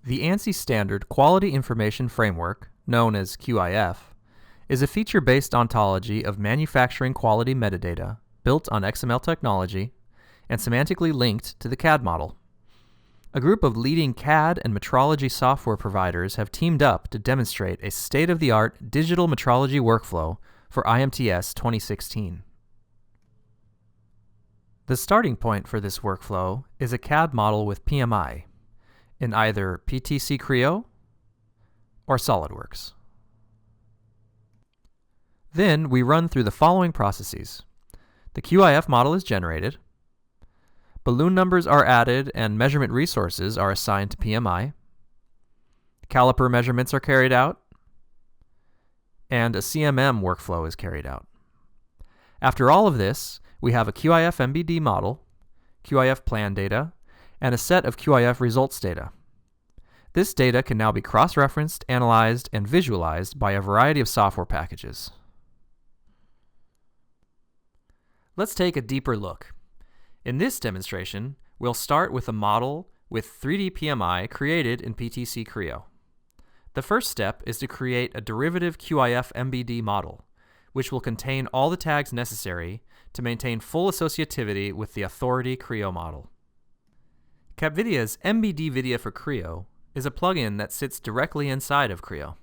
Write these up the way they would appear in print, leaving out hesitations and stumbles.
The ANSI Standard Quality Information Framework, known as QIF, is a feature-based ontology of manufacturing quality metadata built on XML technology and semantically linked to the CAD model. A group of leading CAD and metrology software providers have teamed up to demonstrate a state-of-the-art digital metrology workflow for IMTS 2016. The starting point for this workflow is a CAD model with PMI in either PTC Creo or SOLIDWORKS. Then we run through the following processes. The QIF model is generated, balloon numbers are added and measurement resources are assigned to PMI, caliper measurements are carried out, and a CMM workflow is carried out. After all of this, we have a QIF MBD model, QIF plan data, and a set of QIF results data. This data can now be cross-referenced, analyzed, and visualized by a variety of software packages. Let's take a deeper look. In this demonstration, we'll start with a model with 3D PMI created in PTC Creo. The first step is to create a derivative QIF MBD model, which will contain all the tags necessary to maintain full associativity with the Authority Creo model. Capvidia's MBD Vidia for Creo is a plugin that sits directly inside of Creo.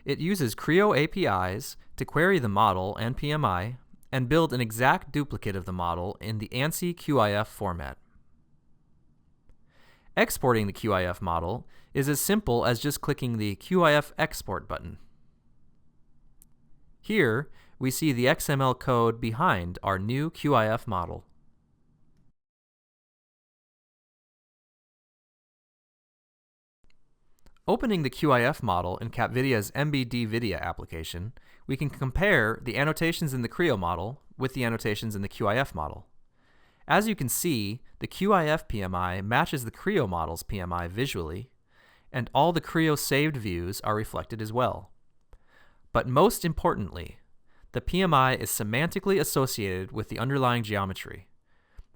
It uses Creo APIs to query the model and PMI and build an exact duplicate of the model in the ANSI QIF format. Exporting the QIF model is as simple as just clicking the QIF Export button. Here, we see the XML code behind our new QIF model. Opening the QIF model in Capvidia's MBD Vidia application, we can compare the annotations in the Creo model with the annotations in the QIF model. As you can see, the QIF PMI matches the Creo model's PMI visually, and all the Creo saved views are reflected as well. But most importantly, the PMI is semantically associated with the underlying geometry,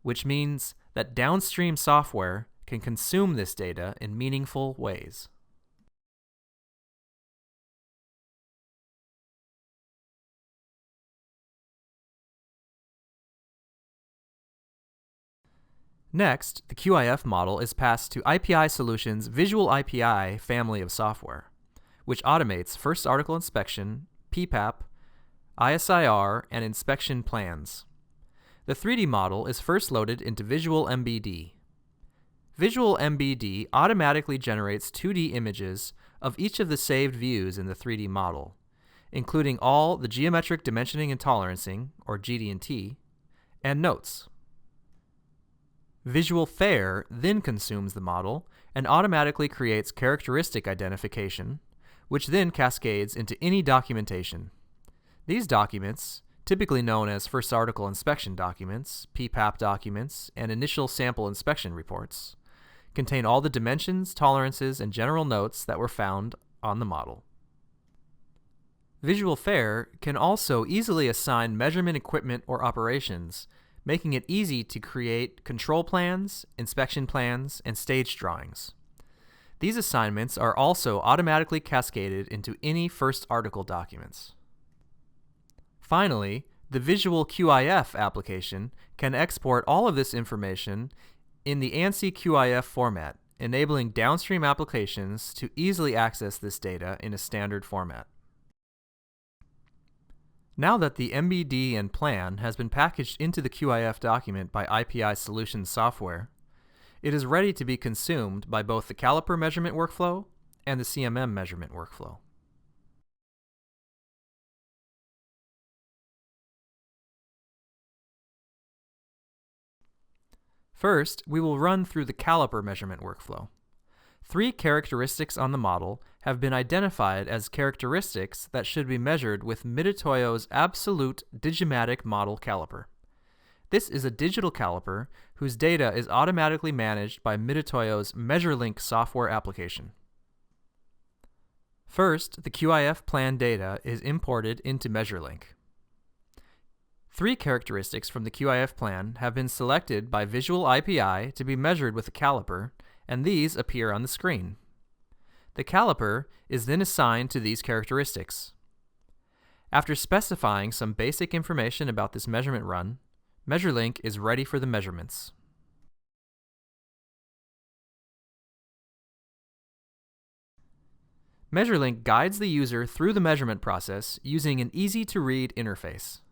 which means that downstream software can consume this data in meaningful ways. Next, the QIF model is passed to IPI Solutions' Visual IPI family of software, which automates first article inspection, PPAP, ISIR, and inspection plans. The 3D model is first loaded into Visual MBD. Visual MBD automatically generates 2D images of each of the saved views in the 3D model, including all the geometric dimensioning and tolerancing, or GD&T, and notes. Visual Fair then consumes the model and automatically creates characteristic identification, which then cascades into any documentation. These documents, typically known as first article inspection documents, PPAP documents, and initial sample inspection reports, contain all the dimensions, tolerances, and general notes that were found on the model. Visual Fair can also easily assign measurement equipment or operations, making it easy to create control plans, inspection plans, and stage drawings. These assignments are also automatically cascaded into any first article documents. Finally, the Visual QIF application can export all of this information in the ANSI QIF format, enabling downstream applications to easily access this data in a standard format. Now that the MBD and plan has been packaged into the QIF document by IPI Solutions software, it is ready to be consumed by both the caliper measurement workflow and the CMM measurement workflow. First, we will run through the caliper measurement workflow. 3 characteristics on the model have been identified as characteristics that should be measured with Mitutoyo's absolute digimatic model caliper. This is a digital caliper whose data is automatically managed by Mitutoyo's MeasureLink software application. First, the QIF plan data is imported into MeasureLink. 3 characteristics from the QIF plan have been selected by Visual IPI to be measured with a caliper, and these appear on the screen. The caliper is then assigned to these characteristics. After specifying some basic information about this measurement run, MeasureLink is ready for the measurements. MeasureLink guides the user through the measurement process using an easy-to-read interface.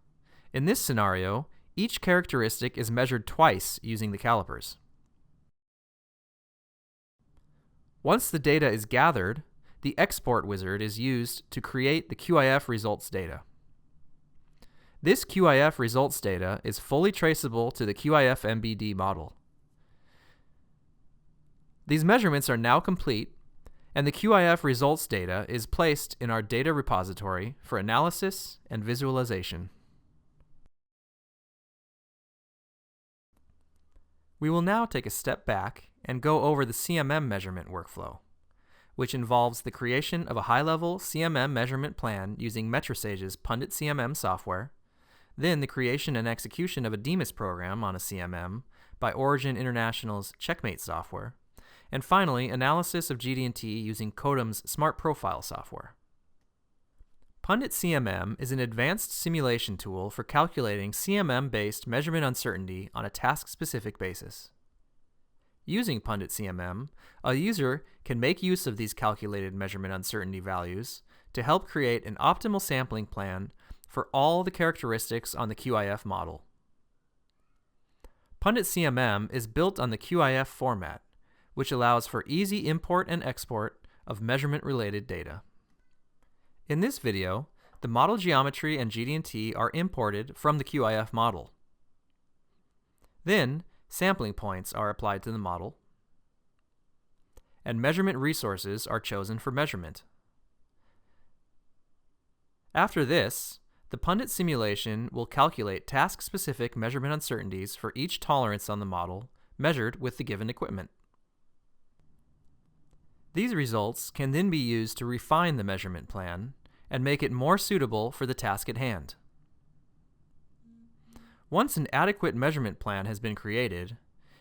In this scenario, each characteristic is measured twice using the calipers. Once the data is gathered, the export wizard is used to create the QIF results data. This QIF results data is fully traceable to the QIF MBD model. These measurements are now complete, and the QIF results data is placed in our data repository for analysis and visualization. We will now take a step back and go over the CMM measurement workflow, which involves the creation of a high-level CMM measurement plan using Metrosage's Pundit CMM software, then the creation and execution of a DMSC program on a CMM by Origin International's Checkmate software, and finally, analysis of GD&T using Codem's Smart Profile software. Pundit CMM is an advanced simulation tool for calculating CMM-based measurement uncertainty on a task-specific basis. Using Pundit CMM, a user can make use of these calculated measurement uncertainty values to help create an optimal sampling plan for all the characteristics on the QIF model. Pundit CMM is built on the QIF format, which allows for easy import and export of measurement-related data. In this video, the model geometry and GD&T are imported from the QIF model. Then, sampling points are applied to the model, and measurement resources are chosen for measurement. After this, the Pundit simulation will calculate task-specific measurement uncertainties for each tolerance on the model measured with the given equipment. These results can then be used to refine the measurement plan and make it more suitable for the task at hand. Once an adequate measurement plan has been created,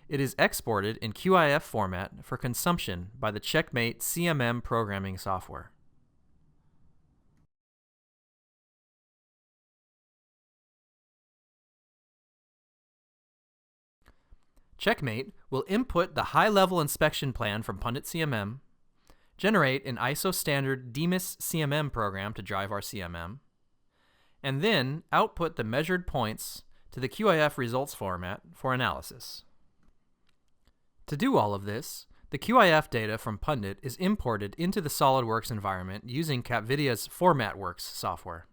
it is exported in QIF format for consumption by the Checkmate CMM programming software. Checkmate will input the high-level inspection plan from Pundit CMM, generate an ISO standard DMSC CMM program to drive our CMM, and then output the measured points to the QIF results format for analysis. To do all of this, the QIF data from Pundit is imported into the SOLIDWORKS environment using Capvidia's FormatWorks software.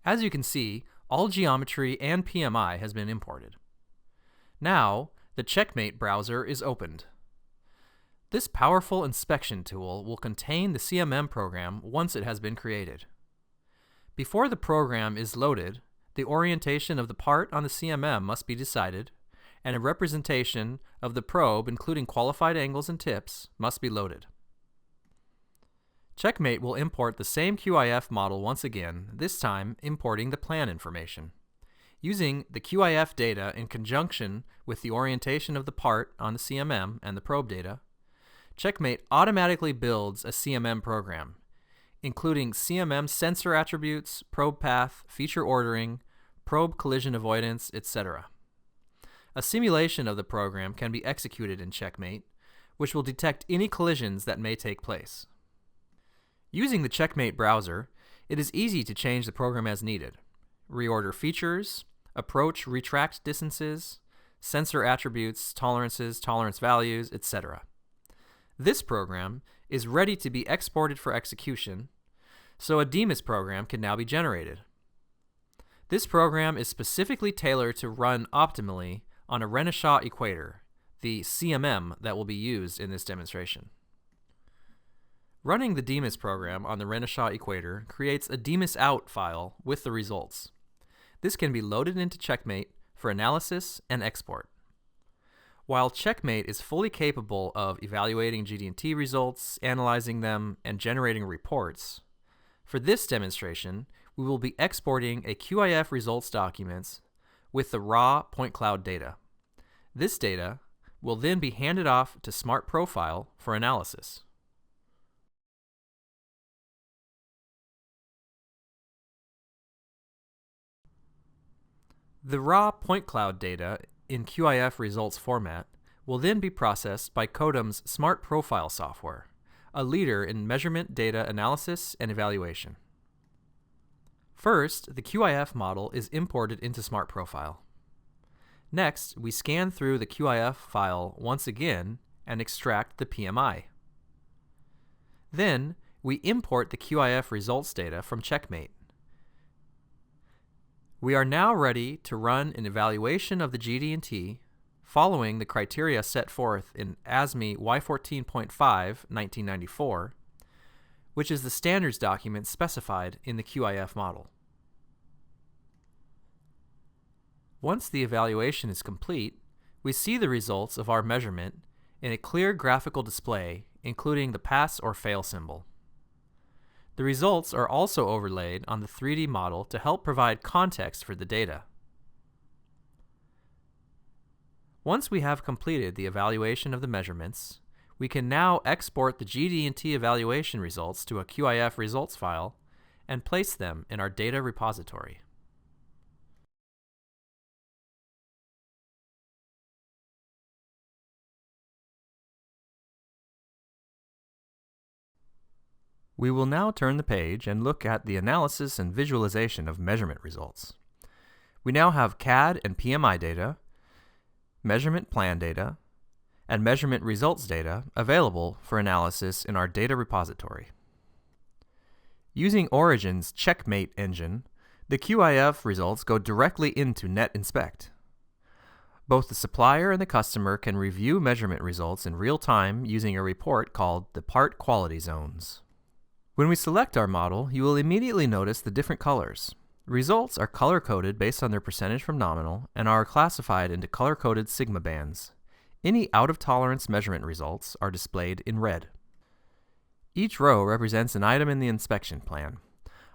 As you can see, all geometry and PMI has been imported. Now, the Checkmate browser is opened. This powerful inspection tool will contain the CMM program once it has been created. Before the program is loaded, the orientation of the part on the CMM must be decided, and a representation of the probe, including qualified angles and tips, must be loaded. Checkmate will import the same QIF model once again, this time importing the plan information. Using the QIF data in conjunction with the orientation of the part on the CMM and the probe data, Checkmate automatically builds a CMM program, including CMM sensor attributes, probe path, feature ordering, probe collision avoidance, etc. A simulation of the program can be executed in Checkmate, which will detect any collisions that may take place. Using the Checkmate browser, it is easy to change the program as needed, reorder features, approach retract distances, sensor attributes, tolerances, tolerance values, etc. This program is ready to be exported for execution, so a DMSC program can now be generated. This program is specifically tailored to run optimally on a Renishaw equator, the CMM that will be used in this demonstration. Running the DMSC program on the Renishaw equator creates a DMSC out file with the results. This can be loaded into Checkmate for analysis and export. While Checkmate is fully capable of evaluating GD&T results, analyzing them, and generating reports, for this demonstration, we will be exporting a QIF results documents with the raw point cloud data. This data will then be handed off to Smart Profile for analysis. The raw point cloud data in QIF results format will then be processed by Codem's Smart Profile software, a leader in measurement data analysis and evaluation. First, the QIF model is imported into Smart Profile. Next, we scan through the QIF file once again and extract the PMI. Then, we import the QIF results data from Checkmate. We are now ready to run an evaluation of the GD&T following the criteria set forth in ASME Y14.5 1994, which is the standards document specified in the QIF model. Once the evaluation is complete, we see the results of our measurement in a clear graphical display, including the pass or fail symbol. The results are also overlaid on the 3D model to help provide context for the data. Once we have completed the evaluation of the measurements, we can now export the GD&T evaluation results to a QIF results file and place them in our data repository. We will now turn the page and look at the analysis and visualization of measurement results. We now have CAD and PMI data, measurement plan data, and measurement results data available for analysis in our data repository. Using Origin's Checkmate engine, the QIF results go directly into NetInspect. Both the supplier and the customer can review measurement results in real time using a report called the Part Quality Zones. When we select our model, you will immediately notice the different colors. Results are color-coded based on their percentage from nominal and are classified into color-coded sigma bands. Any out-of-tolerance measurement results are displayed in red. Each row represents an item in the inspection plan.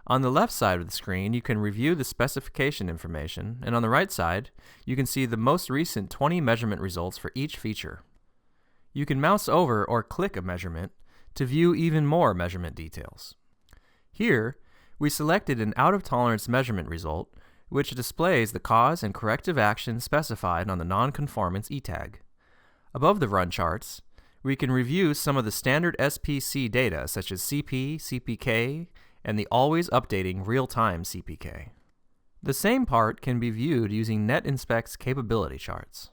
On the left side of the screen, you can review the specification information, and on the right side, you can see the most recent 20 measurement results for each feature. You can mouse over or click a measurement to view even more measurement details. Here, we selected an out-of-tolerance measurement result, which displays the cause and corrective action specified on the non-conformance E-tag. Above the run charts, we can review some of the standard SPC data such as CP, CPK, and the always updating real-time CPK. The same part can be viewed using NetInspect's capability charts.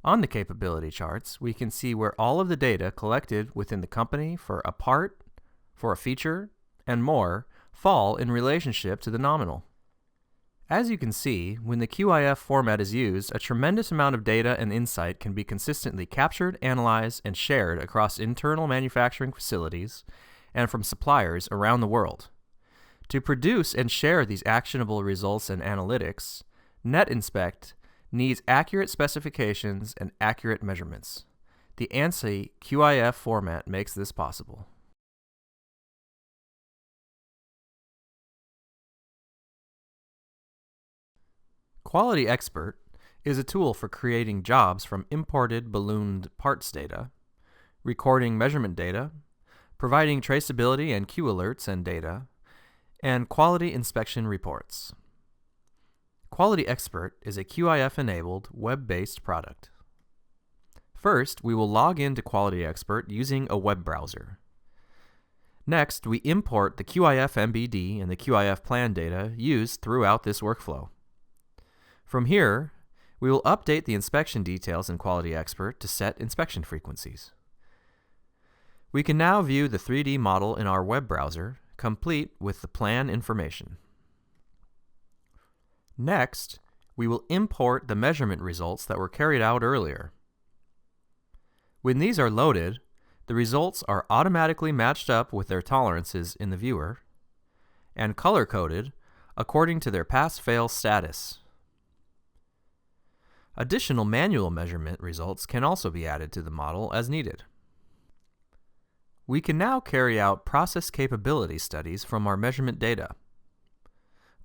On the capability charts, we can see where all of the data collected within the company for a part, for a feature, and more fall in relationship to the nominal. As you can see, when the QIF format is used, a tremendous amount of data and insight can be consistently captured, analyzed, and shared across internal manufacturing facilities and from suppliers around the world. To produce and share these actionable results and analytics, NetInspect needs accurate specifications and accurate measurements. The ANSI QIF format makes this possible. Quality Expert is a tool for creating jobs from imported ballooned parts data, recording measurement data, providing traceability and Q alerts and data, and quality inspection reports. Quality Expert is a QIF-enabled, web-based product. First, we will log into Quality Expert using a web browser. Next, we import the QIF MBD and the QIF plan data used throughout this workflow. From here, we will update the inspection details in Quality Expert to set inspection frequencies. We can now view the 3D model in our web browser, complete with the plan information. Next, we will import the measurement results that were carried out earlier. When these are loaded, the results are automatically matched up with their tolerances in the viewer and color-coded according to their pass-fail status. Additional manual measurement results can also be added to the model as needed. We can now carry out process capability studies from our measurement data.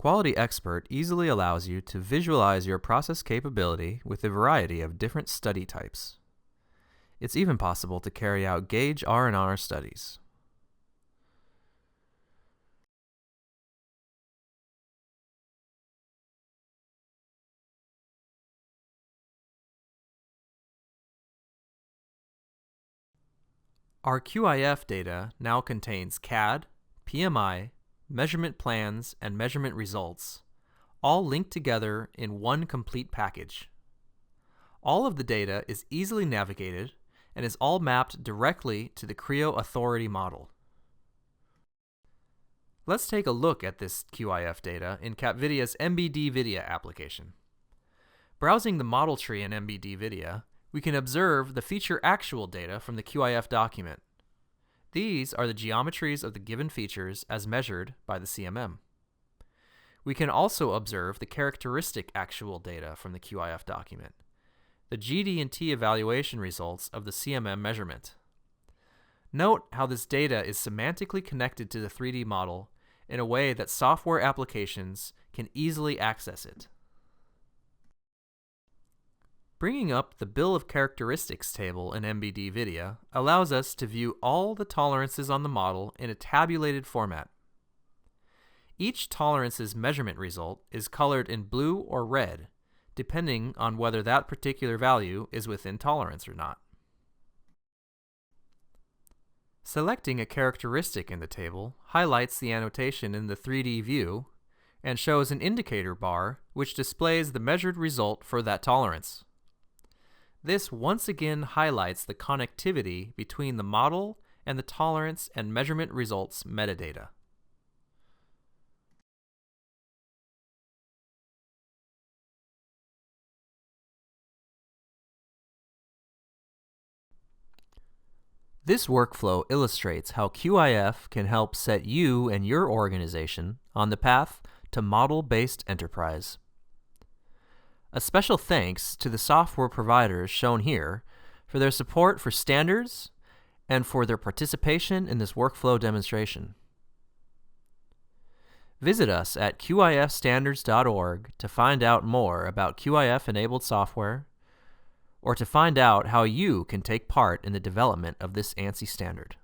Quality Expert easily allows you to visualize your process capability with a variety of different study types. It's even possible to carry out gauge R&R studies. Our QIF data now contains CAD, PMI, measurement plans, and measurement results, all linked together in one complete package. All of the data is easily navigated and is all mapped directly to the Creo Authority model. Let's take a look at this QIF data in Capvidia's MBD Vidia application. Browsing the model tree in MBD Vidia, we can observe the feature actual data from the QIF document. These are the geometries of the given features as measured by the CMM. We can also observe the characteristic actual data from the QIF document, the GD&T evaluation results of the CMM measurement. Note how this data is semantically connected to the 3D model in a way that software applications can easily access it. Bringing up the Bill of Characteristics table in MBD Vidia allows us to view all the tolerances on the model in a tabulated format. Each tolerance's measurement result is colored in blue or red, depending on whether that particular value is within tolerance or not. Selecting a characteristic in the table highlights the annotation in the 3D view and shows an indicator bar which displays the measured result for that tolerance. This once again highlights the connectivity between the model and the tolerance and measurement results metadata. This workflow illustrates how QIF can help set you and your organization on the path to model-based enterprise. A special thanks to the software providers shown here for their support for standards and for their participation in this workflow demonstration. Visit us at QIFstandards.org to find out more about QIF-enabled software, or to find out how you can take part in the development of this ANSI standard.